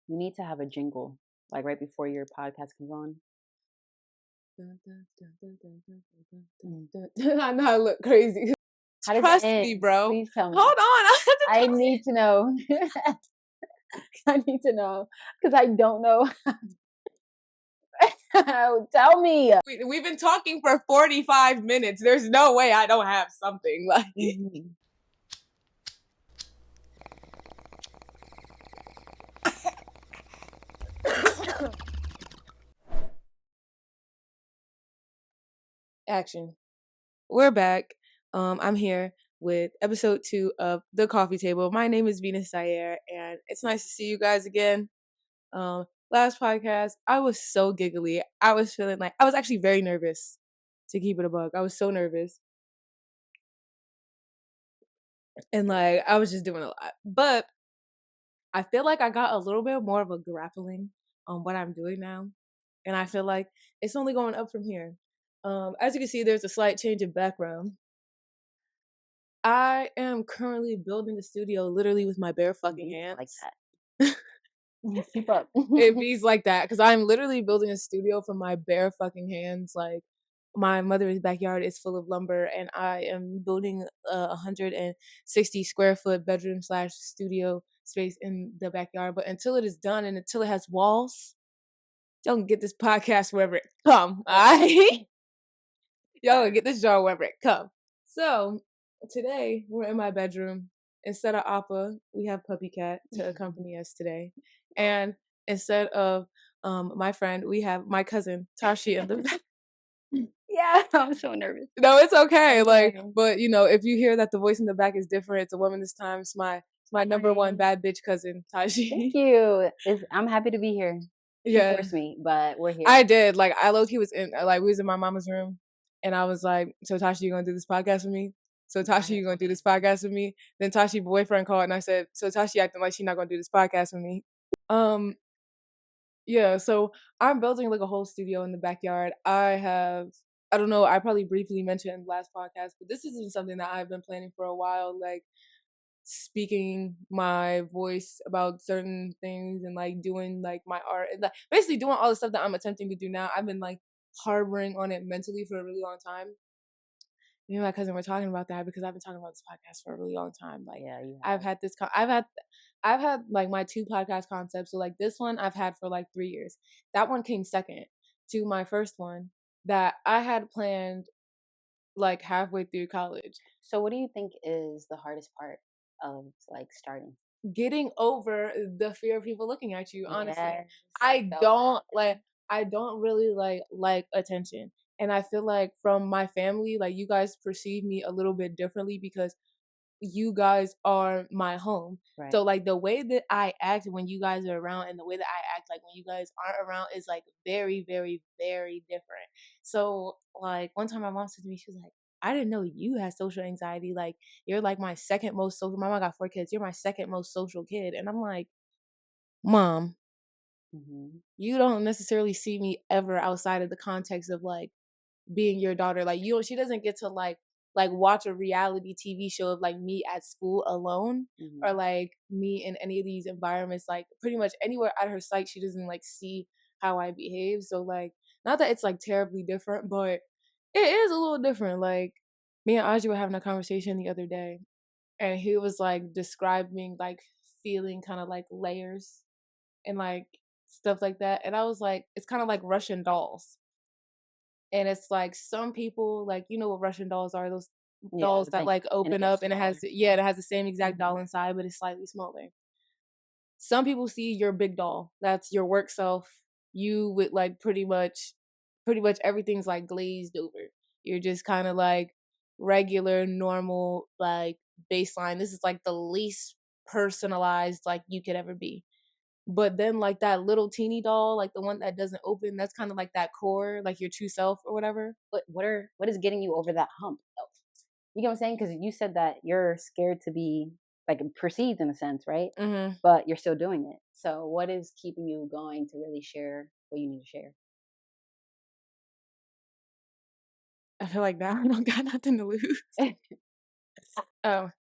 You need to have a jingle, like right before your podcast comes on. I know I look crazy. How does it Trust end? me, bro. Please tell me. Hold on. I need to know. I need to know because I don't know. Tell me. We've been talking for 45 minutes. There's no way I don't have something. Like, action. We're back. I'm here with episode 2 of The Coffee Table. My name is Venus Sayer, and it's nice to see you guys again. Last podcast, I was so giggly. I was feeling like I was actually very nervous, to keep it a bug. I was so nervous. And like I was just doing a lot. But I feel like I got a little bit more of a grappling on what I'm doing now. And I feel like it's only going up from here. As you can see, there's a slight change in background. I am currently building a studio literally with my bare fucking hands. Like that. Keep up. It bees like that because I'm literally building a studio from my bare fucking hands. Like my mother's backyard is full of lumber, and I am building a 160 square foot bedroom / studio space in the backyard. But until it is done and until it has walls, y'all can get this podcast wherever it come. Alright, y'all can get this jar wherever it come. So today we're in my bedroom. Instead of Appa, we have Puppy Cat to accompany us today. And instead of my friend, we have my cousin Tashi in the back. Yeah, I'm so nervous. No, it's okay. Like, but you know, if you hear that the voice in the back is different, it's a woman this time. It's my number one bad bitch cousin, Tashi. Thank you. I'm happy to be here. She forced me, but we're here. I did. Like, I low-key was in, like, we was in my mama's room, and I was like, so Tashi, you gonna do this podcast with me? So Tashi, you gonna do this podcast with me? Then Tashi boyfriend called, and I said, so Tashi acting like she's not gonna do this podcast with me. Yeah, so I'm building like a whole studio in the backyard. I don't know, I probably briefly mentioned in the last podcast, but this isn't something that I've been planning for a while, like speaking my voice about certain things and like doing like my art and like basically doing all the stuff that I'm attempting to do now. I've been like harboring on it mentally for a really long time. Me and my cousin were talking about that because I've been talking about this podcast for a really long time. Like, yeah, I've had like my 2 podcast concepts. So like this one I've had for like 3 years. That one came second to my first one that I had planned like halfway through college. So what do you think is the hardest part of like starting? Getting over the fear of people looking at you, honestly. Yes, I don't really like attention. And I feel like from my family, like you guys perceive me a little bit differently because you guys are my home. Right. So like the way that I act when you guys are around and the way that I act like when you guys aren't around is like very, very, very different. So like one time my mom said to me, she was like, I didn't know you had social anxiety. Like you're like my second most social. My mom got 4 kids. You're my second most social kid. And I'm like, Mom, you don't necessarily see me ever outside of the context of like being your daughter. Like she doesn't get to like watch a reality TV show of like me at school alone or like me in any of these environments. Like pretty much anywhere out of her sight, she doesn't like see how I behave. So like not that it's like terribly different, but it is a little different. Like me and Aji were having a conversation the other day, and he was like describing like feeling kind of like layers and like stuff like that. And I was like, it's kind of like Russian dolls. And it's like some people like you know what Russian dolls are, those dolls that like open up and it has the same exact doll inside, but it's slightly smaller. Some people see your big doll, that's your work self, you with like pretty much everything's like glazed over. You're just kind of like regular, normal, like baseline. This is like the least personalized like you could ever be. But then like that little teeny doll, like the one that doesn't open, that's kind of like that core, like your true self or whatever. But what is getting you over that hump though? You get what I'm saying? Because you said that you're scared to be like perceived in a sense, right? But you're still doing it. So what is keeping you going to really share what you need to share? I feel like now I don't got nothing to lose. Oh,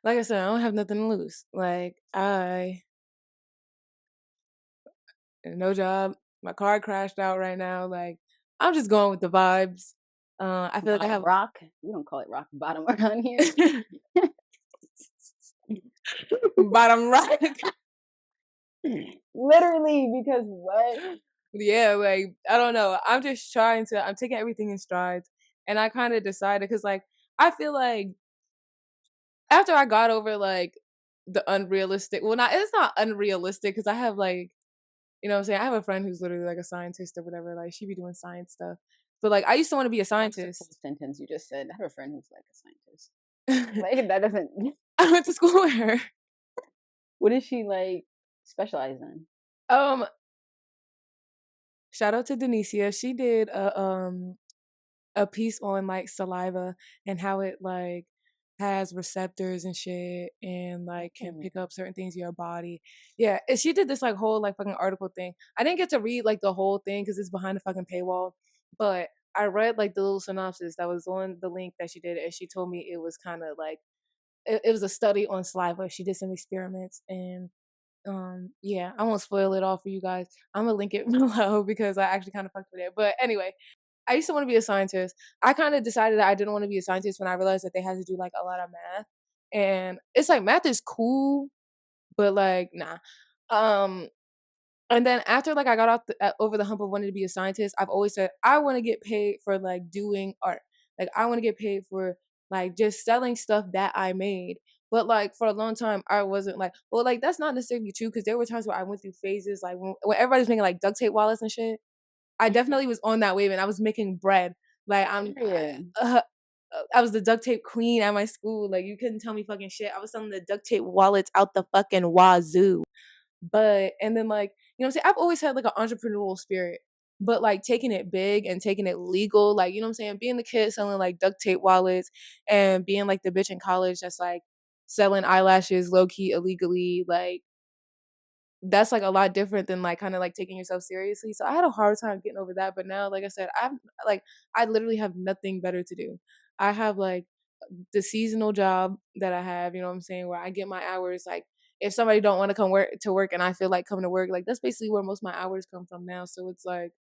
like I said, I don't have nothing to lose. Like no job. My car crashed out right now. Like, I'm just going with the vibes. I feel like I Bottom have rock. We don't call it rock bottom around here. bottom rock. Literally, because what? Yeah, like I don't know. I'm just trying to. I'm taking everything in strides, and I kind of decided because like I feel like after I got over like the unrealistic. Well, not it's not unrealistic because I have like you know what I'm saying. I have a friend who's literally like a scientist or whatever. Like she be doing science stuff. But like I used to want to be a That was a cool scientist. sentence you just said. I have a friend who's like a scientist. Like that doesn't. I went to school with her. What is she like specialize in? Um, Shout out to Denicia. She did a piece on like saliva and how it like has receptors and shit and like can pick up certain things in your body. Yeah, and she did this like whole like fucking article thing. I didn't get to read like the whole thing because it's behind the fucking paywall, but I read like the little synopsis that was on the link that she did, and she told me it was kind of like it was a study on saliva. She did some experiments and yeah, I won't spoil it all for you guys. I'm gonna link it below because I actually kind of fucked with it. But anyway, I used to want to be a scientist. I kind of decided that I didn't want to be a scientist when I realized that they had to do like a lot of math. And it's like math is cool, but like nah. Um and then after like I got over the hump of wanting to be a scientist, I've always said I want to get paid for like doing art. Like I want to get paid for like just selling stuff that I made. But like for a long time, I wasn't like, well, like that's not necessarily true because there were times where I went through phases like when everybody's making like duct tape wallets and shit. I definitely was on that wave and I was making bread. Like Period. I was the duct tape queen at my school. Like you couldn't tell me fucking shit. I was selling the duct tape wallets out the fucking wazoo. But and then like, you know what I'm saying? I've always had like an entrepreneurial spirit. But like taking it big and taking it legal, like you know what I'm saying, being the kid selling like duct tape wallets and being like the bitch in college that's like selling eyelashes low key illegally, like that's like a lot different than like kind of like taking yourself seriously. So I had a hard time getting over that. But now, like I said, I'm like I literally have nothing better to do. I have like the seasonal job that I have, you know what I'm saying, where I get my hours like if somebody don't want to come work to work and I feel like coming to work, like that's basically where most of my hours come from now. So it's like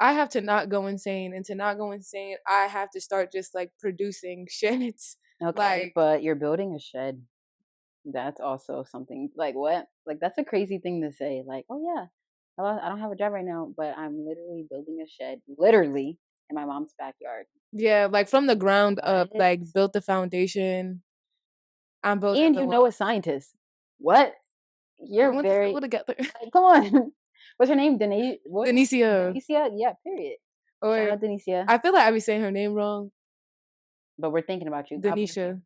I have to not go insane and to not go insane, I have to start just like producing shit. Okay, Like but you're building a shed. That's also something like what? Like that's a crazy thing to say. Like, oh yeah, I don't have a job right now, but I'm literally building a shed, literally in my mom's backyard. yeah, like from the ground up, What? like built the foundation. I'm building And the you know a walls. scientist. What? We You're went to very school together. like, come on. What's her name? Denise? What? Denicia. Denicia? Yeah. Period. Shout Or out Denicia. I feel like I be saying her name wrong. But we're thinking about you. God bless you. Denisha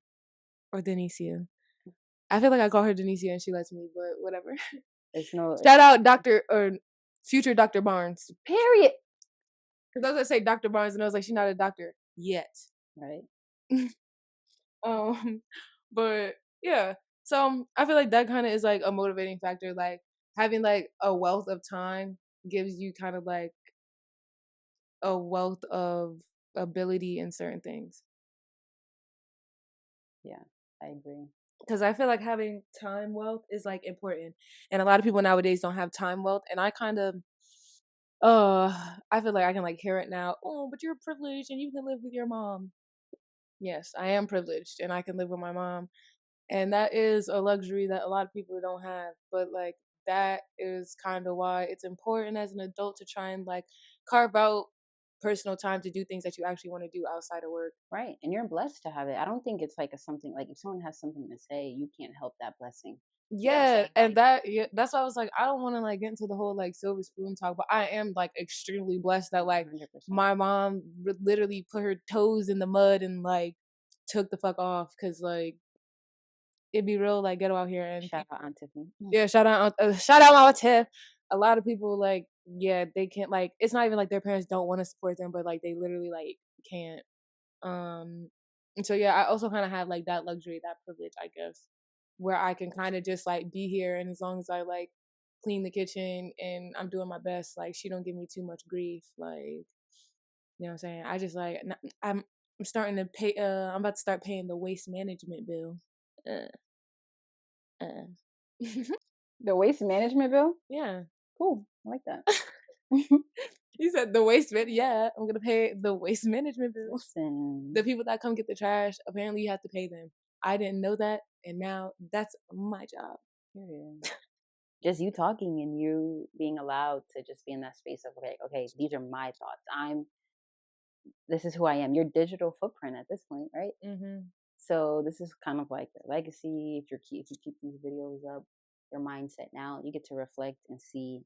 or Denicia. I feel like I call her Denicia and she lets me, but whatever. It's no. Shout out Dr. or future Dr. Barnes. Period. Because I was gonna say Dr. Barnes and I was like, she's not a doctor yet. Right. um, but yeah. So I feel like that kind of is like a motivating factor. Like having like a wealth of time gives you kind of like a wealth of ability in certain things. Yeah, I agree. Because I feel like having time wealth is like important, and a lot of people nowadays don't have time wealth. And I kind of, I feel like I can like hear it now. Oh, but you're privileged and you can live with your mom. Yes, I am privileged and I can live with my mom, and that is a luxury that a lot of people don't have. But like that is kind of why it's important as an adult to try and like carve out personal time to do things that you actually want to do outside of work. Right. And you're blessed to have it. I don't think it's like a something like if someone has something to say, you can't help that blessing. You know what I'm Yeah, saying? and that yeah, that's why I was like, I don't want to like get into the whole like silver spoon talk, but I am like extremely blessed that like 100%. my mom literally put her toes in the mud and like took the fuck off because like it'd be real like ghetto out here and Shout people, out Aunt Tiffany. yeah, shout out my Tiff. A lot of people like yeah they can't like it's not even like their parents don't want to support them, but like they literally like can't. And so yeah, I also kind of have like that luxury, that privilege, I guess, where I can kind of just like be here, and as long as I like clean the kitchen and I'm doing my best, like she don't give me too much grief, like you know what I'm saying. I just like I'm starting to pay. I'm about to start paying the waste management bill. Uh, uh. The waste management bill? Yeah. Cool. I like that. You said the waste man. Yeah, I'm gonna pay the waste management bill. Listen. The people that come get the trash, apparently you have to pay them. I didn't know that, and now that's my job. Period. Just you talking and you being allowed to just be in that space of okay, these are my thoughts. This is who I am. Your digital footprint at this point, right? Mm-hmm. So this is kind of like the legacy. If you keep these videos up, your mindset now, you get to reflect and see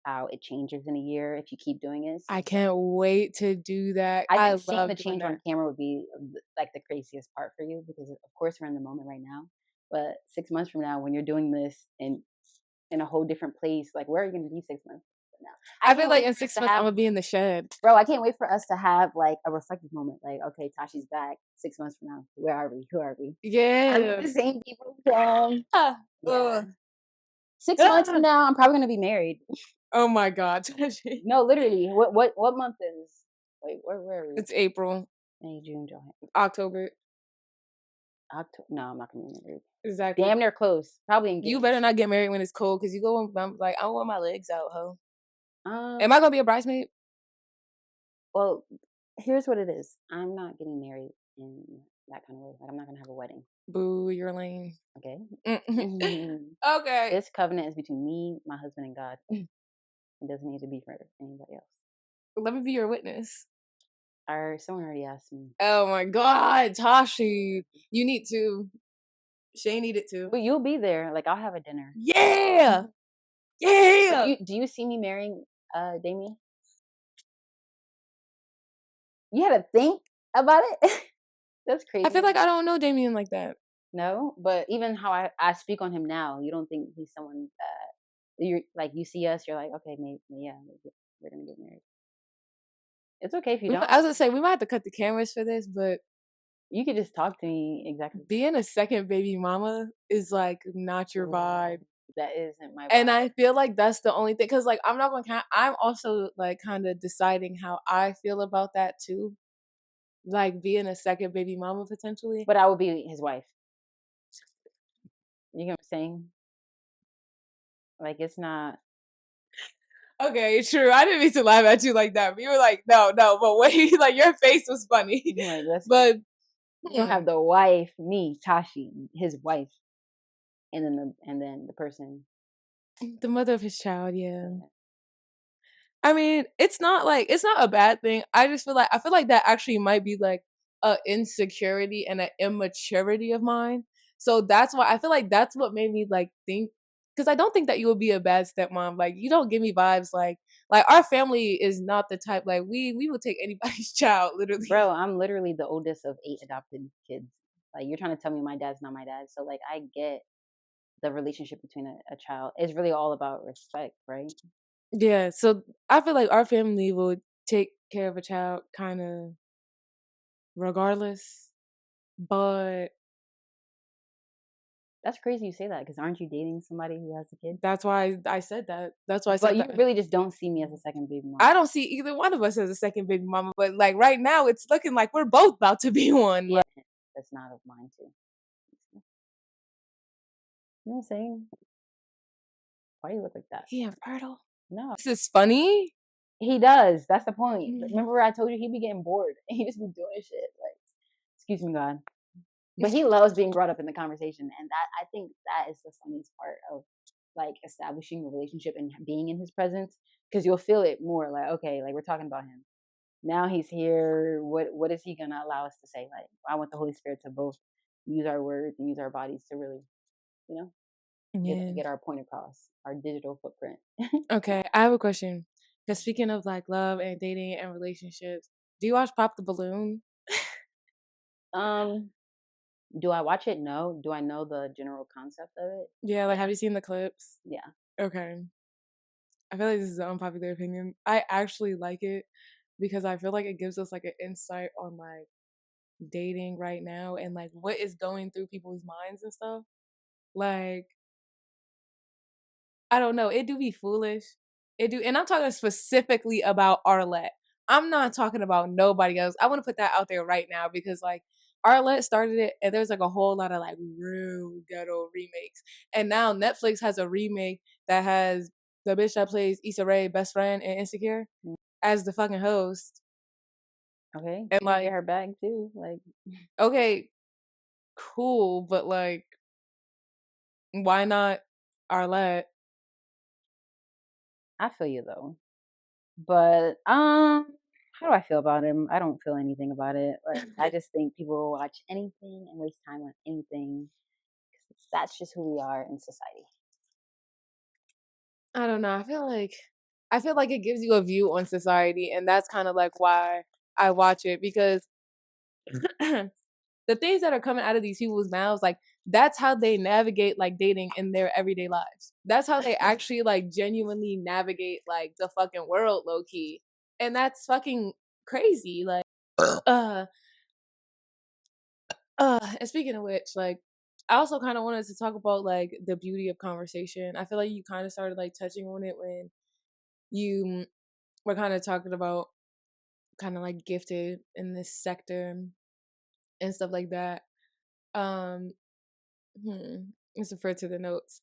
how it changes in a year if you keep doing it. I can't wait to do that. I I think seeing love the doing change on that. camera would be like the craziest part for you because of course we're in the moment right now. But 6 months from now, when you're doing this in a whole different place, like where are you going to be 6 months from now? I feel like in 6 months I'm gonna be in the shed. Bro, I can't wait for us to have like a reflective moment. Like, okay, Tashi's back 6 months from now. Where are we? Who are we? Are we Yeah. the same people from? Ah, Yeah. 6 months from now, I'm probably gonna be married. Oh my God. No, literally. What month is? Wait, where are we? It's April, May, June, July, October. October. No, I'm not gonna be married. Exactly. Damn near close. Probably engaged. You better not get married when it's cold, because you go and I'm like, I don't want my legs out, ho. Am I gonna be a bridesmaid? Well, here's what it is. I'm not getting married in that kind of way. Like, I'm not gonna have a wedding. Boo, you're lame. Okay. Okay. This covenant is between me, my husband, and God. It doesn't need to be for anybody else. Let me be your witness. Someone already asked me. Oh my God, Tashi, you need to. Shay needed to. But you'll be there. Like I'll have a dinner. Yeah, yeah. Do you see me marrying Damien? You had to think about it. That's crazy. I feel like I don't know Damien like that. No, but even how I speak on him now, you don't think he's someone that you're like. You see us, you're like, okay, maybe yeah, we're gonna get married. It's okay if you don't. I was gonna say we might have to cut the cameras for this, but you could just talk to me exactly. Being a second baby mama is like not your vibe. That isn't my vibe. And I feel like that's the only thing, because like I'm not gonna count. I'm also like kind of deciding how I feel about that too, like being a second baby mama potentially. But I will be his wife. You know what I'm saying? Like it's not. Okay, true. I didn't mean to laugh at you like that. But you were like, no, but wait, like your face was funny. Like, but you don't have the wife, me, Tashi, his wife, and then the person, the mother of his child. Yeah. I mean, it's not a bad thing. I feel like that actually might be like a insecurity and an immaturity of mine. So that's why I feel like that's what made me like think, because I don't think that you would be a bad stepmom. Like you don't give me vibes like our family is not the type like we would take anybody's child literally. Bro, I'm literally the oldest of 8 adopted kids. Like you're trying to tell me my dad's not my dad. So like I get the relationship between a child. It's really all about respect, right? Yeah, so I feel like our family would take care of a child kind of regardless, but that's crazy you say that, because aren't you dating somebody who has a kid? That's why I said that. That's why I said but you that. really just don't see me as a second baby mama. I don't see either one of us as a second baby mama, but like right now it's looking like we're both about to be one. Yeah, that's not of mine too. You know what I'm saying? Why do you look like that? He infertile? No. This is funny. He does. That's the point. Remember I told you he'd be getting bored and he just be doing shit. Like, excuse me, God. But he loves being brought up in the conversation. And that I think that is the funniest part of like establishing a relationship and being in his presence. Because you'll feel it more like, okay, like we're talking about him. Now he's here. What is he gonna allow us to say? Like, I want the Holy Spirit to both use our words and use our bodies to really, you know, get our point across, our digital footprint. Okay, I have a question. Because speaking of like love and dating and relationships, do you watch Pop the Balloon? Do I watch it? No. Do I know the general concept of it? Yeah, like have you seen the clips? Yeah. Okay. I feel like this is an unpopular opinion. I actually like it because I feel like it gives us like an insight on like dating right now and like what is going through people's minds and stuff. Like, I don't know, it do be foolish. It do, and I'm talking specifically about Arlette. I'm not talking about nobody else. I want to put that out there right now because like Arlette started it and there's like a whole lot of like real ghetto remakes. And now Netflix has a remake that has the bitch that plays Issa Rae, best friend in Insecure, as the fucking host. Okay, And she can get like, her bag too. Like, okay, cool, but like, why not Arlette? I feel you though. But how do I feel about him? I don't feel anything about it. Like I just think people will watch anything and waste time on anything. That's just who we are in society. I don't know. I feel like it gives you a view on society, and that's kind of like why I watch it, because the things that are coming out of these people's mouths, like that's how they navigate like dating in their everyday lives. That's how they actually like genuinely navigate like the fucking world, low key. And that's fucking crazy. Like and speaking of which, like I also kind of wanted to talk about like the beauty of conversation. I feel like you kind of started like touching on it when you were kind of talking about kind of like gifted in this sector and stuff like that. Um, let's refer to the notes.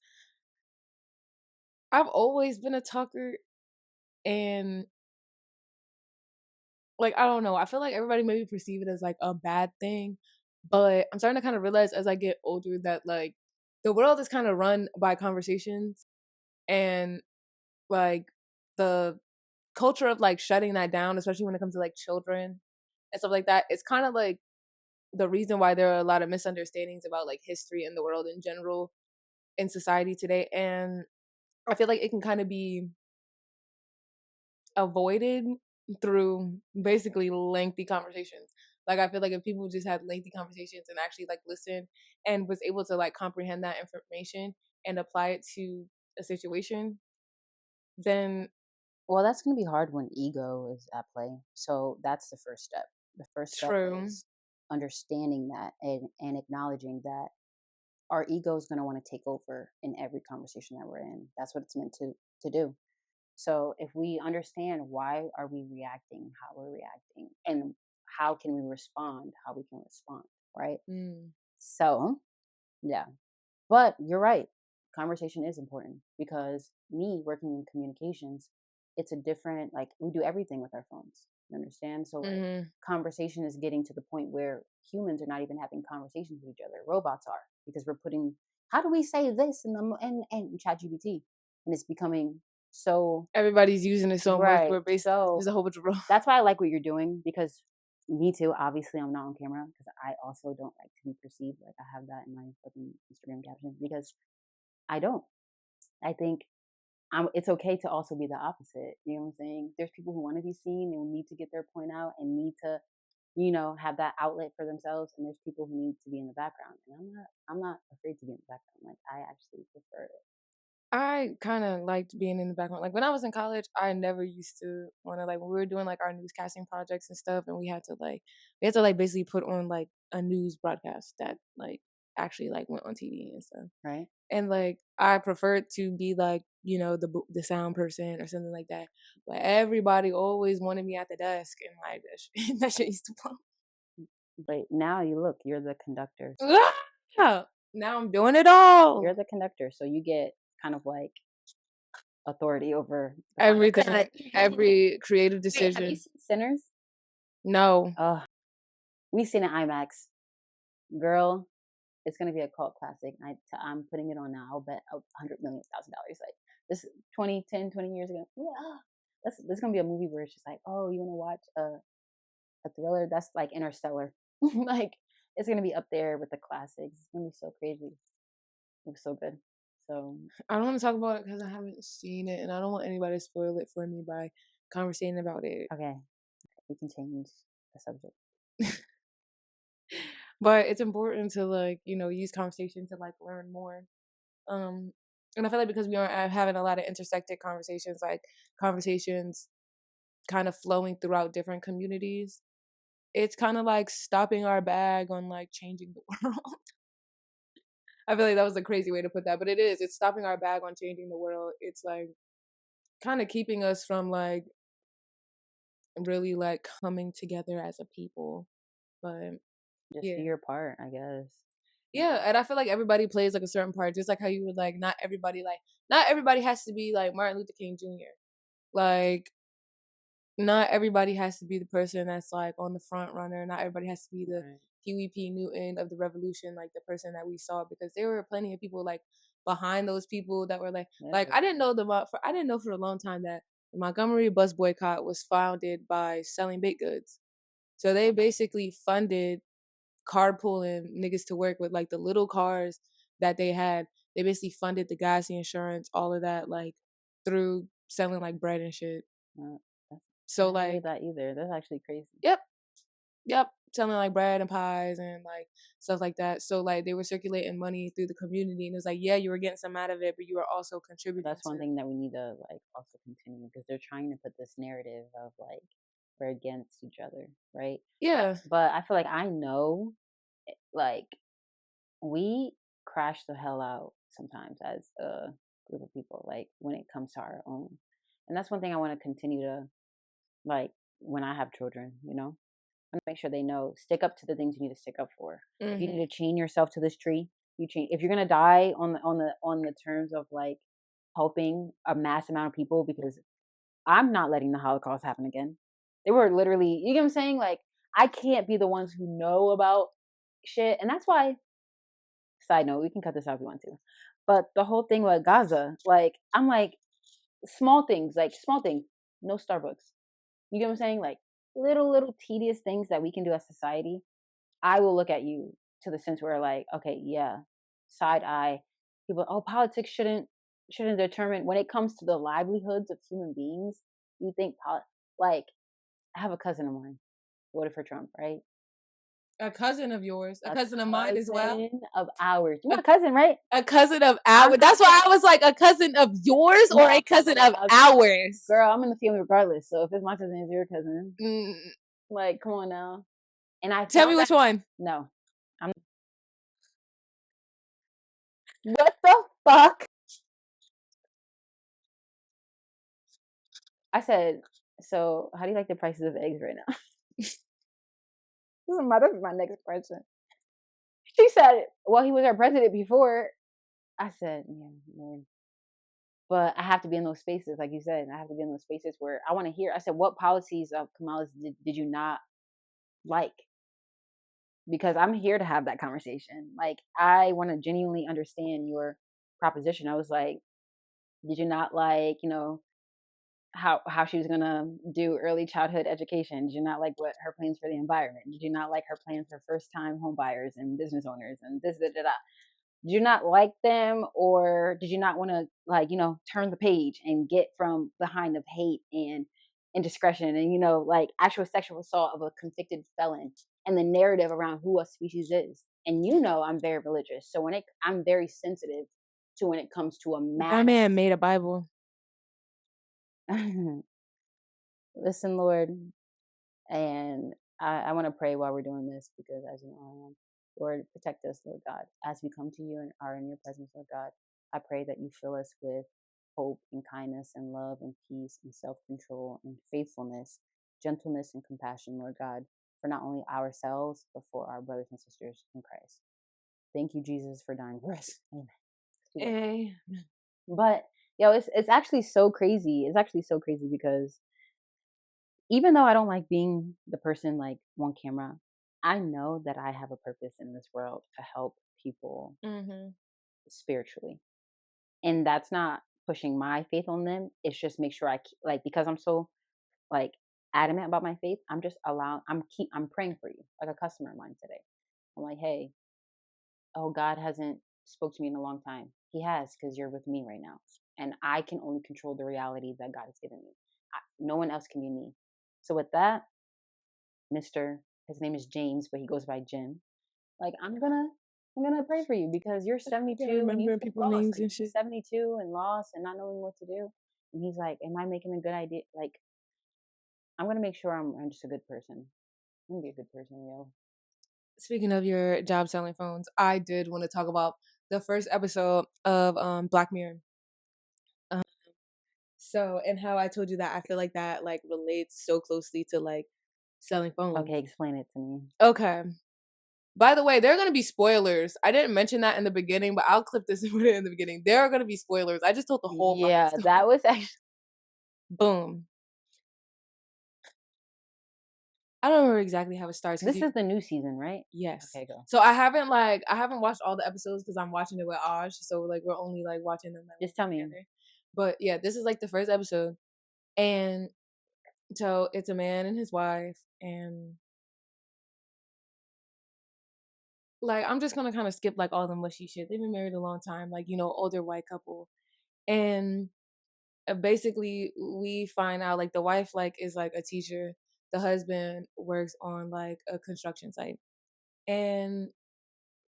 I've always been a talker, and like I don't know, I feel like everybody maybe perceive it as like a bad thing, but I'm starting to kind of realize as I get older that like the world is kind of run by conversations, and like the culture of like shutting that down, especially when it comes to like children and stuff like that, it's kind of like the reason why there are a lot of misunderstandings about like history in the world in general in society today. And I feel like it can kind of be avoided through basically lengthy conversations. Like I feel like if people just had lengthy conversations and actually like listen and was able to like comprehend that information and apply it to a situation, then Well, that's going to be hard when ego is at play. So that's the first step. The first step true. is understanding that and acknowledging that our ego is going to want to take over in every conversation that we're in. That's what it's meant to do. So if we understand why are we reacting, how we're reacting, and how can we respond, how we can respond, right? So yeah, but you're right. Conversation is important because me working in communications, it's a different, like, we do everything with our phones. You understand? So like conversation is getting to the point where humans are not even having conversations with each other. Robots are, because we're putting, how do we say this in the and ChatGPT, and it's becoming so Everybody's using it so much. right. We're basically So there's a whole bunch of rules. that's why I like what you're doing, because me too. Obviously, I'm not on camera because I also don't like to be perceived like I have that in my fucking Instagram captions, because I don't. I think it's okay to also be the opposite. You know what I'm saying? There's people who want to be seen and need to get their point out and need to, have that outlet for themselves. And there's people who need to be in the background. And I'm not afraid to be in the background. Like I actually prefer it. I kind of liked being in the background. Like when I was in college, I never used to want to like when we were doing like our newscasting projects and stuff, and we had to like basically put on like a news broadcast that like actually like went on TV and stuff. Right. And like I preferred to be like the sound person or something like that. But everybody always wanted me at the desk, and like that shit used to blow. But now you're the conductor. So Ah! Now I'm doing it all. you're the conductor. So you get kind of like authority over the final Everything, cut. every creative Wait, have you decision. seen Sinners? No. We've seen it IMAX. Girl, it's gonna be a cult classic. I'm putting it on now. I'll bet $100,000,000. Like this 20 years ago. Yeah, this is gonna be a movie where it's just like, oh, you want to watch a thriller? That's like Interstellar. Like it's gonna be up there with the classics. It's gonna be so crazy. It was so good. So I don't want to talk about it because I haven't seen it, and I don't want anybody to spoil it for me by conversating about it. okay, we can change the subject. But it's important to like use conversation to like learn more. And I feel like because we aren't having a lot of intersected conversations, like conversations kind of flowing throughout different communities, it's kind of like stopping our bag on like changing the world. I feel like that was a crazy way to put that, but it is. It's stopping our bag on changing the world. It's like kind of keeping us from like really like coming together as a people. But Just do yeah, your part, I guess. Yeah, and I feel like everybody plays like a certain part, just like how you were like, not everybody has to be like Martin Luther King Jr. Like, not everybody has to be the person that's like on the front runner. Not everybody has to be the Right. Huey P. Newton of the revolution, like the person that we saw, because there were plenty of people like behind those people that were like I didn't know I didn't know for a long time that the Montgomery bus boycott was founded by selling baked goods. So they basically funded carpooling niggas to work with like the little cars that they had. They basically funded the gas, the insurance, all of that, like through selling like bread and shit. I So didn't believe like, that either. That's actually crazy. yep, yep, selling like bread and pies and like stuff like that. So like they were circulating money through the community, and it was like, yeah, you were getting some out of it, but you were also contributing That's to. one thing that we need to like also continue because they're trying to put this narrative of like we're against each other, right? Yeah. But I feel like I know, like we crash the hell out sometimes as a group of people, like when it comes to our own, and that's one thing I want to continue to like when I have children, you know. I want to make sure they know stick up to the things you need to stick up for. If you need to chain yourself to this tree, you chain. If you're gonna die on the terms of like helping a mass amount of people, because I'm not letting the Holocaust happen again. They were literally, you know what I'm saying? Like I can't be the ones who know about shit, and that's why. Side note, we can cut this out if you want to. But the whole thing with Gaza, like I'm like small things, no Starbucks. You know what I'm saying? Like little tedious things that we can do as society. I will look at you to the sense where like, okay, yeah, side eye. People, oh, politics shouldn't determine when it comes to the livelihoods of human beings. You think like I have a cousin of mine voted for Trump, right? A cousin of yours, a A cousin of mine as well. cousin of ours. You A, my cousin, right? a cousin of ours. That's why I was like, a cousin of yours or a cousin of ours. Girl, I'm in the family regardless. So if it's my cousin, it's your cousin. Mm. Like, come on now. And I Tell me found which that one. no, I'm. What the fuck? I said. So, how do you like the prices of eggs right now? That's my next question. She said, "Well, he was our president before." I said, "Yeah, man." But I have to be in those spaces, like you said. I have to be in those spaces where I want to hear. I said, "What policies of Kamala's did you not like?" Because I'm here to have that conversation. Like, I want to genuinely understand your proposition. I was like, did you not like, how she was gonna do early childhood education? Did you not like what her plans for the environment? Did you not like her plans for first time home buyers and business owners and this, da, da, da? Did you not like them, or did you not want to like turn the page and get from behind of hate and indiscretion and like actual sexual assault of a convicted felon and the narrative around who a species is? And I'm very religious, so I'm very sensitive to when it comes to a mass. That man made a Bible. Listen, Lord, and I want to pray while we're doing this because, as you know, Lord, protect us, Lord God, as we come to you and are in your presence, Lord God. I pray that you fill us with hope and kindness and love and peace and self-control and faithfulness, gentleness and compassion, Lord God, for not only ourselves, but for our brothers and sisters in Christ. Thank you, Jesus, for dying for us. Amen. But, it's actually so crazy. It's actually so crazy because even though I don't like being the person like on camera, I know that I have a purpose in this world to help people spiritually. And that's not pushing my faith on them. It's just make sure like, because I'm so like adamant about my faith, I'm just I'm praying for you. Like a customer of mine today. I'm like, hey, oh, God hasn't spoke to me in a long time. He has, because you're with me right now. And I can only control the reality that God has given me. No one else can be me. So with that, his name is James, but he goes by Jim. Like, I'm gonna pray for you because you're 72 and you feel lost. Like, you're 72 and lost and not knowing what to do. And he's like, am I making a good idea? Like, I'm gonna make sure I'm just a good person. I'm gonna be a good person, yo. Speaking of your job selling phones, I did want to talk about the first episode of Black Mirror. So, and how I told you that I feel like that like relates so closely to like selling phones. Okay, explain it to me. Okay. By the way, there are going to be spoilers. I didn't mention that in the beginning, but I'll clip this and put it in the beginning. There are going to be spoilers. I just told the whole Yeah, fucking story. that was actually Boom. I don't remember exactly how it starts. This is the new season, right? Yes. Okay, go. So I haven't watched all the episodes because I'm watching it with Aj. So like we're only like watching them. Like, just tell me. Together. But yeah, this is like the first episode, and so it's a man and his wife, and like I'm just gonna kind of skip like all the mushy shit. They've been married a long time, like older white couple, and basically we find out like the wife like is like a teacher, the husband works on like a construction site, and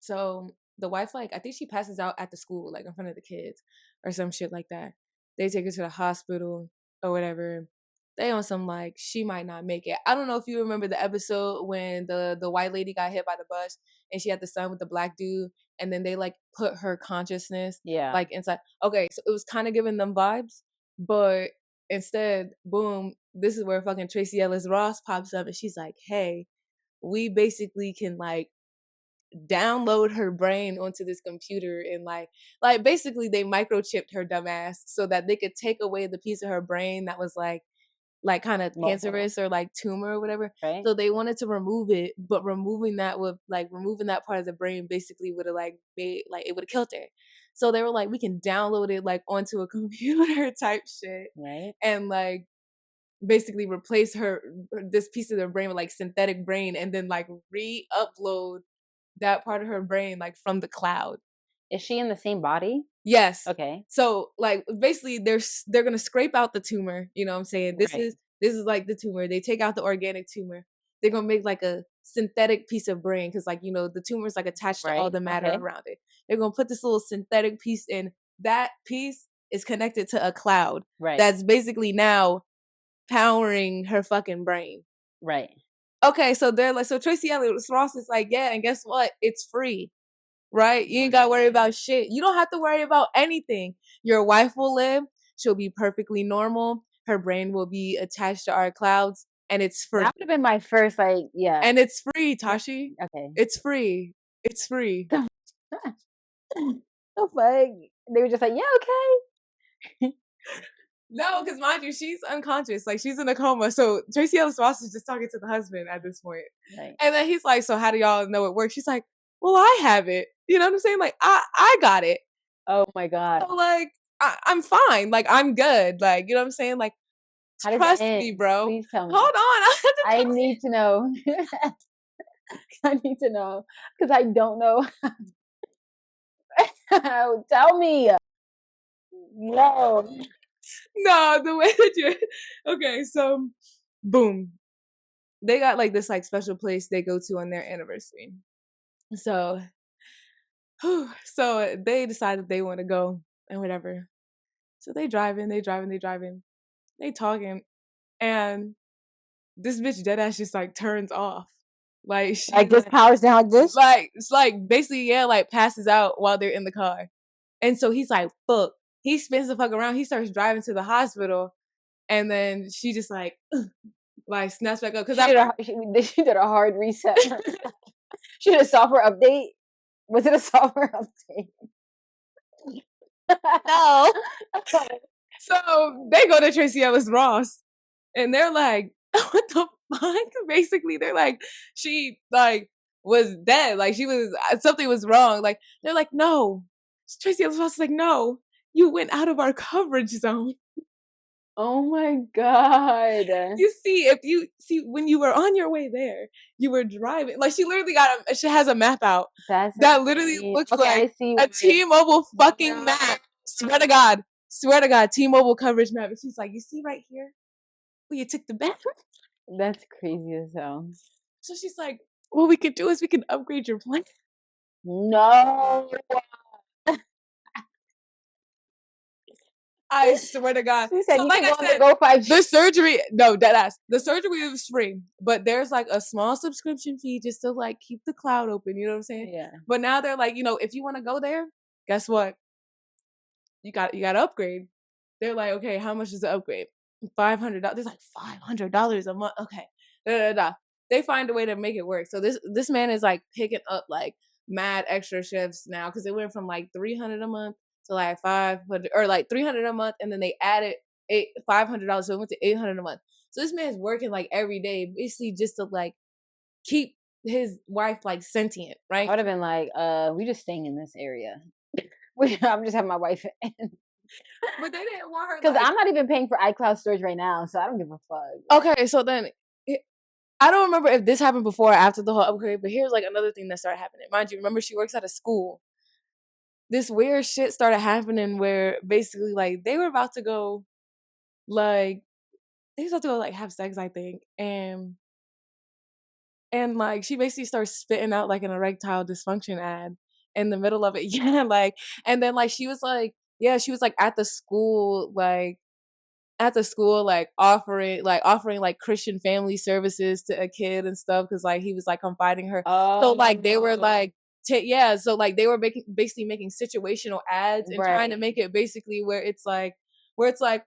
so the wife like I think she passes out at the school like in front of the kids or some shit like that. They take her to the hospital or whatever. They on some like she might not make it. I don't know if you remember the episode when the white lady got hit by the bus and she had the son with the black dude, and then they like put her consciousness like inside. Okay, so it was kind of giving them vibes, but instead, boom, this is where fucking Tracy Ellis Ross pops up and she's like, "Hey, we basically can like download her brain onto this computer and like basically they microchipped her dumbass so that they could take away the piece of her brain that was like kind of cancerous or like tumor or whatever. Right. So they wanted to remove it, but removing that part of the brain basically would have like made like it would have killed her. So they were like, we can download it like onto a computer type shit, right? And like basically replace her this piece of their brain with like synthetic brain, and then like re-upload that part of her brain like from the cloud. Is she in the same body? Yes. Okay. So like basically they're gonna scrape out the tumor. You know what I'm saying? This is like the tumor. They take out the organic tumor. They're gonna make like a synthetic piece of brain because like the tumor is like attached to all the matter around it. They're gonna put this little synthetic piece in. That piece is connected to a cloud. Right. That's basically now powering her fucking brain. Right. Okay, so they're like, so Tracy Ellis Ross is like, yeah, and guess what? It's free, right? You ain't got to worry about shit. You don't have to worry about anything. Your wife will live. She'll be perfectly normal. Her brain will be attached to our clouds, and it's free. That would have been my first, like, yeah. And it's free, Tashi. Okay. It's free. It's free. The fuck? They were just like, yeah, okay. No, because mind you, she's unconscious. Like, she's in a coma. So Tracy Ellis Ross is just talking to the husband at this point. Right. And then he's like, so how do y'all know it works? She's like, well, I have it. You know what I'm saying? Like, I got it. Oh, my God. So, like, I'm fine. Like, I'm good. Like, you know what I'm saying? Like, trust me, bro. Please tell me. Hold on. I need to know. I need to know. Because I don't know. Tell me. No, the way that you're okay, so boom. They got like this like special place they go to on their anniversary. So they decided they want to go and whatever. So they driving, they talking, and this bitch deadass just like turns off. Like she just powers down like this? Like it's like basically, yeah, like passes out while they're in the car. And so he's like, fuck. He spins the fuck around. He starts driving to the hospital, and then she just like snaps back up because she did a hard reset. She did a software update. Was it a software update? No. So they go to Tracy Ellis Ross, and they're like, "What the fuck?" Basically, they're like, "She like was dead. Like she was something was wrong." Like they're like, "No." Tracy Ellis Ross is like, "No, you went out of our coverage zone." Oh my God. You see, when you were on your way there, you were driving. Like she literally she has a map out. That literally looks like a T-Mobile fucking map. Swear to God, T-Mobile coverage map. And she's like, you see right here where you took the bathroom? That's crazy as hell. So she's like, what we could do is we can upgrade your plan. No. I swear to God. She said, so you like can I said, go 5G. the surgery, no, deadass. The surgery is free, but there's like a small subscription fee just to like keep the cloud open. You know what I'm saying? Yeah. But now they're like, if you want to go there, guess what? You got to upgrade. They're like, okay, how much is the upgrade? $500. There's like $500 a month. Okay. they find a way to make it work. So this man is like picking up like mad extra shifts now because it went from like 300 a month to like 500 or like 300 a month, and then they added $500, so it went to 800 a month. So this man's working like every day, basically just to like keep his wife like sentient, right? I would have been like, we just staying in this area. I'm just having my wife in. But they didn't want her Because like, I'm not even paying for iCloud storage right now, so I don't give a fuck. okay, so then I don't remember if this happened before or after the whole upgrade, but here's like another thing that started happening. Mind you, remember she works at a school. This weird shit started happening where basically like they were about to go like they was about to go like have sex, I think. And like she basically starts spitting out like an erectile dysfunction ad in the middle of it. Yeah, like and then like she was like, yeah, she was like at the school like offering like Christian family services to a kid and stuff because like he was like confiding her. So like they were like yeah, so like they were basically making situational ads and trying to make it basically where it's like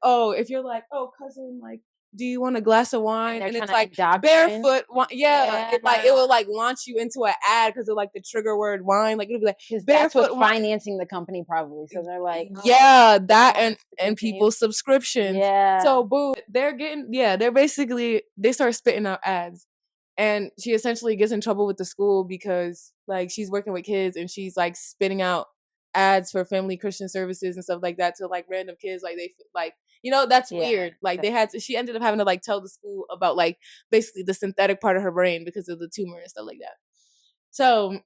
oh, if you're like, oh cousin, like do you want a glass of wine? And it's like barefoot wine. Yeah, it will like launch you into an ad because of like the trigger word wine. Like it'll be like that's what's financing the company probably. So they're like, yeah, that and people's subscriptions. Yeah. So boo, they're basically they start spitting out ads. And she essentially gets in trouble with the school because like she's working with kids and she's like spitting out ads for family Christian services and stuff like that to like random kids. Like they like, that's weird. Like she ended up having to like tell the school about like basically the synthetic part of her brain because of the tumor and stuff like that. So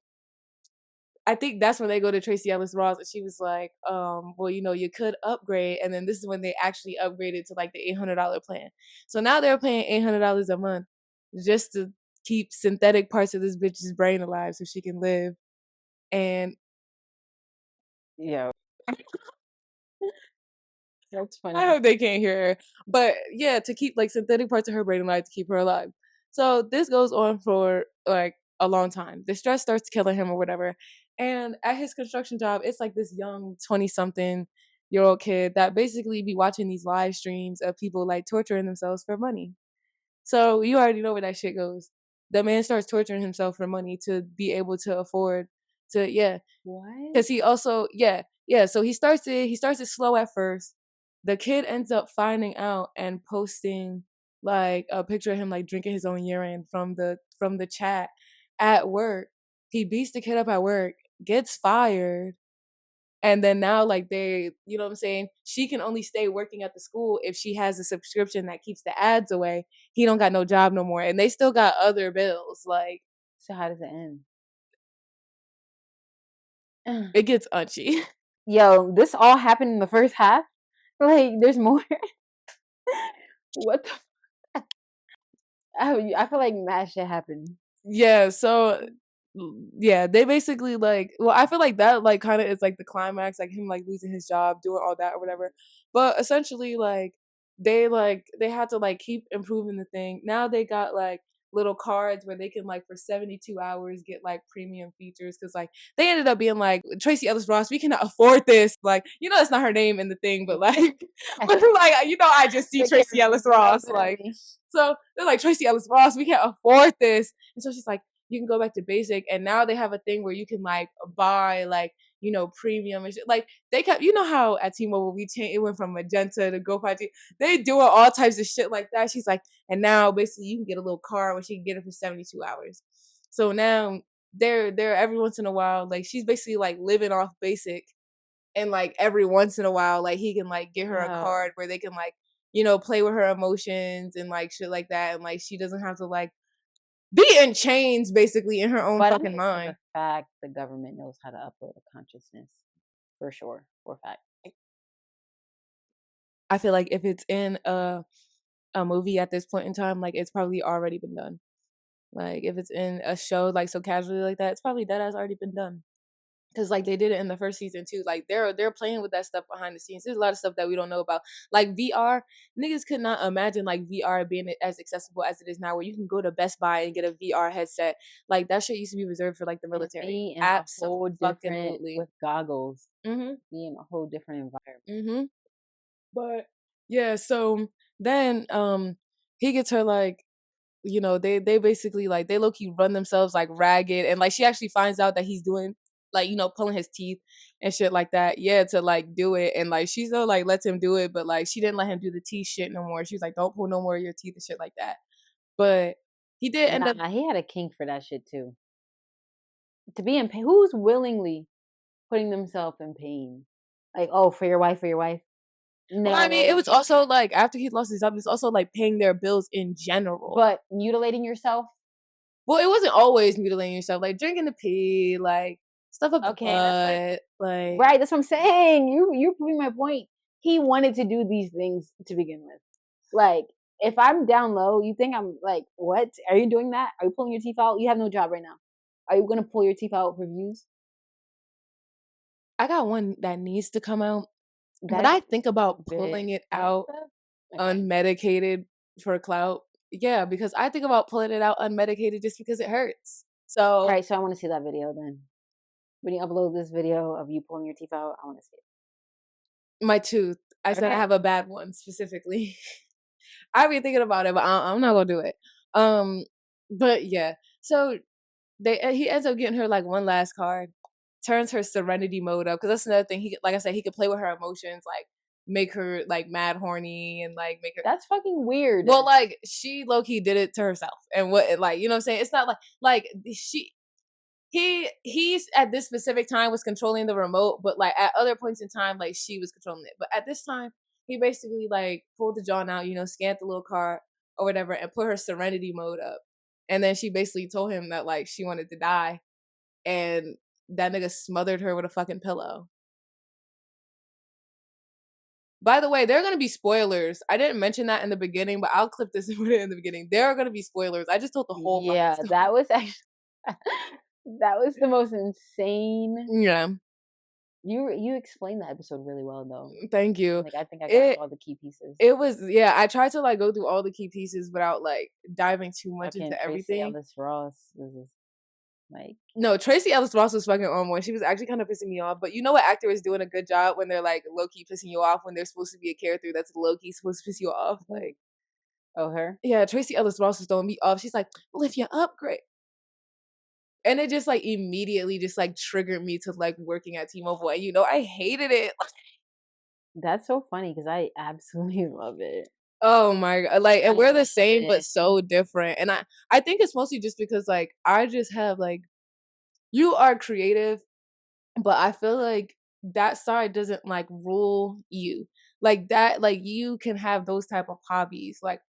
I think that's when they go to Tracy Ellis Ross and she was like, well, you could upgrade. And then this is when they actually upgraded to like the $800 plan. So now they're paying $800 a month just to keep synthetic parts of this bitch's brain alive so she can live. And yeah, that's funny. I hope they can't hear her. But yeah, to keep like synthetic parts of her brain alive to keep her alive. So this goes on for like a long time. The stress starts killing him or whatever. And at his construction job, it's like this young 20-something-year-old kid that basically be watching these live streams of people like torturing themselves for money. So you already know where that shit goes. The man starts torturing himself for money to be able to afford to, yeah. What? Because he also, yeah. So he starts it slow at first. The kid ends up finding out and posting like a picture of him like drinking his own urine from the chat at work. He beats the kid up at work, gets fired, and then now like they, you know what I'm saying, she can only stay working at the school if she has a subscription that keeps the ads away. He don't got no job no more, and they still got other bills. Like, so how does it end? It gets unchy. Yo, this all happened in the first half. Like, there's more. What the? I feel like mad shit happened. Yeah. So yeah, they basically like. Well, I feel like that like kind of is like the climax, like him like losing his job, doing all that or whatever. But essentially, like they had to like keep improving the thing. Now they got like little cards where they can like for 72 hours get like premium features because like they ended up being like Tracy Ellis Ross, we cannot afford this, like that's not her name in the thing, but like I just see Tracy Ellis Ross, like, so they're like, Tracy Ellis Ross, we can't afford this. And so she's like, you can go back to basic. And now they have a thing where you can like buy like premium and shit. Like they kept, how at T-Mobile it went from magenta to go 5G. They doing all types of shit like that. She's like, and now basically you can get a little car where she can get it for 72 hours. So now they're every once in a while, like she's basically like living off basic, and like every once in a while like he can like get her a card where they can like play with her emotions and like shit like that, and like she doesn't have to like be in chains basically in her own fucking mind. For the fact the government knows how to upload a consciousness, for sure, for a fact. I feel like if it's in a movie at this point in time, like it's probably already been done. Like if it's in a show like so casually like that, it's probably that has already been done. Because like they did it in the first season too. Like they're playing with that stuff behind the scenes. There's a lot of stuff that we don't know about. Like VR, niggas could not imagine like VR being as accessible as it is now, where you can go to Best Buy and get a VR headset. Like that shit used to be reserved for like the military. Absolutely, with goggles. Mm-hmm. Be in a whole different environment. Mm-hmm. But yeah, so then he gets her like you know, they basically like they low key run themselves like ragged, and like she actually finds out that he's doing like, you know, pulling his teeth and shit like that. Yeah, to like do it, and like she still like lets him do it, but like she didn't let him do the teeth shit no more. She was like, don't pull no more of your teeth and shit like that. But he did end up. Nah, he had a kink for that shit too. To be in pain, who's willingly putting themselves in pain? Like, oh, for your wife, for your wife. Well, I mean, it No, was also like after he lost his job, it's also like paying their bills in general. but mutilating yourself. Well, it wasn't always mutilating yourself, like drinking the pee, like stuff up the Okay, that's like butt, like right. That's what I'm saying. You're proving my point. He wanted to do these things to begin with. Like, if I'm down low, you think I'm like, what? Are you doing that? Are you pulling your teeth out? You have no job right now. Are you gonna pull your teeth out for views? I got one that needs to come out, but That is I think about big. pulling it out Okay. unmedicated for clout. Yeah, because I think about pulling it out unmedicated just because it hurts. All So right, so I want to see that video then. When you upload this video of you pulling your teeth out, I want to see my tooth, I it. said I Okay. have a bad one specifically. I've been thinking about it, but I'm not gonna do it. But yeah, so he ends up getting her like one last card, turns her serenity mode up because that's another thing. He like I said, he could play with her emotions, like make her like mad horny and like make her. That's fucking weird. Well, like she low key did it to herself, and what like you know what I'm saying? It's not like she he's at this specific time was controlling the remote, but like at other points in time, like she was controlling it. But at this time, he basically like pulled the John out, you know, scanned the little card or whatever, and put her serenity mode up. And then she basically told him that like she wanted to die, and that nigga smothered her with a fucking pillow. By the way, there are gonna be spoilers. I didn't mention that in the beginning, but I'll clip this and put it in the beginning. There are gonna be spoilers. I just told the whole fucking Yeah, story. that was actually that was the most insane. Yeah, You explained the episode really well though. thank you. Like I think I got It all the key pieces. It was yeah, I tried to like go through all the key pieces without like diving too much Fucking into Tracy everything. Ellis Ross is like No, Tracy Ellis Ross was fucking on one. She was actually kind of pissing me off. But you know what actor is doing a good job when they're like low key pissing you off when they're supposed to be a character that's low key supposed to piss you off. Like oh her. yeah, Tracy Ellis Ross was throwing me off. She's like, Olivia, upgrade. And it just like immediately just like triggered me to like working at T-Mobile. And you know, I hated it. That's so funny because I absolutely love it. Oh my god. Like I and we're the love same but it. so different. And I think it's mostly just because like I just have like you are creative, but I feel like that side doesn't like rule you. Like that, like you can have those type of hobbies. Like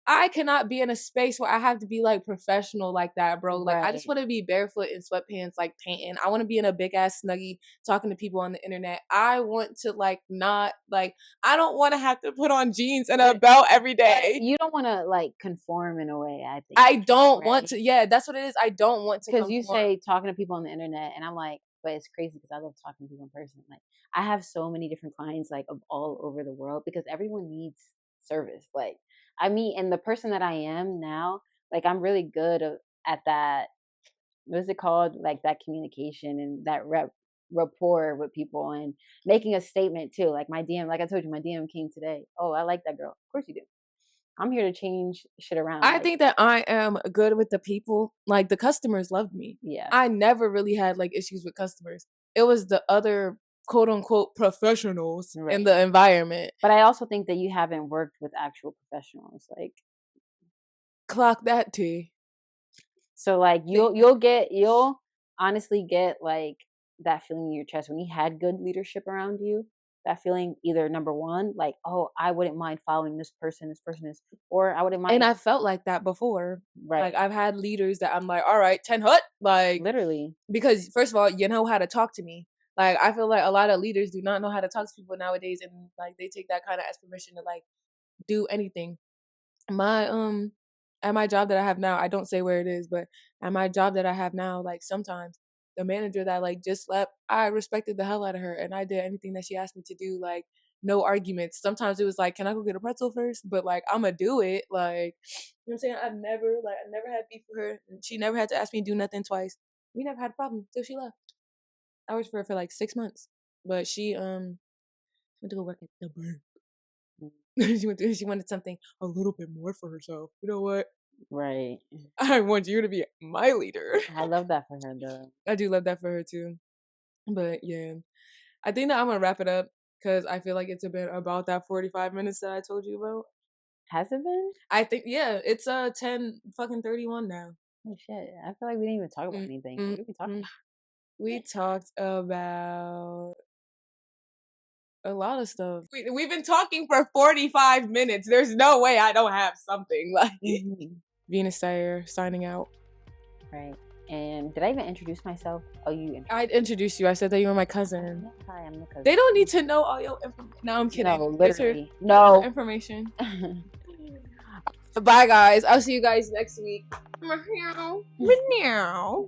I cannot be in a space where I have to be like professional like that, bro. Like I just Right. want to be barefoot in sweatpants, like painting. I want to be in a big ass snuggie talking to people on the internet. I want to like not like I don't want to have to put on jeans and a belt every day. You don't want to like conform in a way, I think, I don't want right? to. Yeah, that's what it is. I don't want to Because you conform. say talking to people on the internet, and I'm like, but it's crazy because I love talking to people in person. Like, I have so many different clients, like of all over the world, because everyone needs service. Like, I mean, and the person that I am now, like, I'm really good at that. What is it called? Like that communication and that rapport with people, and making a statement too. Like my DM, like I told you, my DM came today. Oh, I like that girl. Of course you do. I'm here to change shit around. I Like, think that I am good with the people. Like the customers loved me. yeah, I never really had like issues with customers. It was the other quote unquote professionals in right. the environment. But I also think that you haven't worked with actual professionals. Like, Clock that T. so like See, you'll honestly get like that feeling in your chest when you had good leadership around you. That feeling, either number one, like, oh, I wouldn't mind following this person is, or I wouldn't and mind, I felt like that before. Like right? I've had leaders that I'm like, all right, 10 hut. Like, Literally, because first of all, you know how to talk to me. Like I feel like a lot of leaders do not know how to talk to people nowadays, and like they take that kind of as permission to like do anything. My at my job that I have now, I don't say where it is, but at my job that I have now, like sometimes the manager that like just left, I respected the hell out of her and I did anything that she asked me to do, like no arguments. Sometimes it was like, can I go get a pretzel first? But like I'ma do it. Like you know what I'm saying? I never had beef with her. And she never had to ask me to do nothing twice. We never had a problem till she left. I worked for her for like 6 months. But she went to go work at the bank. She wanted something a little bit more for herself. You know what? Right. I want you to be my leader. I love that for her, though. I do love that for her too. But yeah, I think that I'm gonna wrap it up because I feel like it's been about that 45 minutes that I told you about. Has it been? I think it's 10 fucking 31 now. Oh shit! I feel like we didn't even talk about anything. What did we talk about? We talked about a lot of stuff. We've been talking for 45 minutes. There's no way I don't have something. Like Venus Sayer signing out. Right. And did I even introduce myself? Oh, I introduced you. I said that you were my cousin. Hi, I'm the cousin. They don't need to know all your information. No, I'm kidding. No, literally. No information. Bye, guys. I'll see you guys next week. Meow. Meow.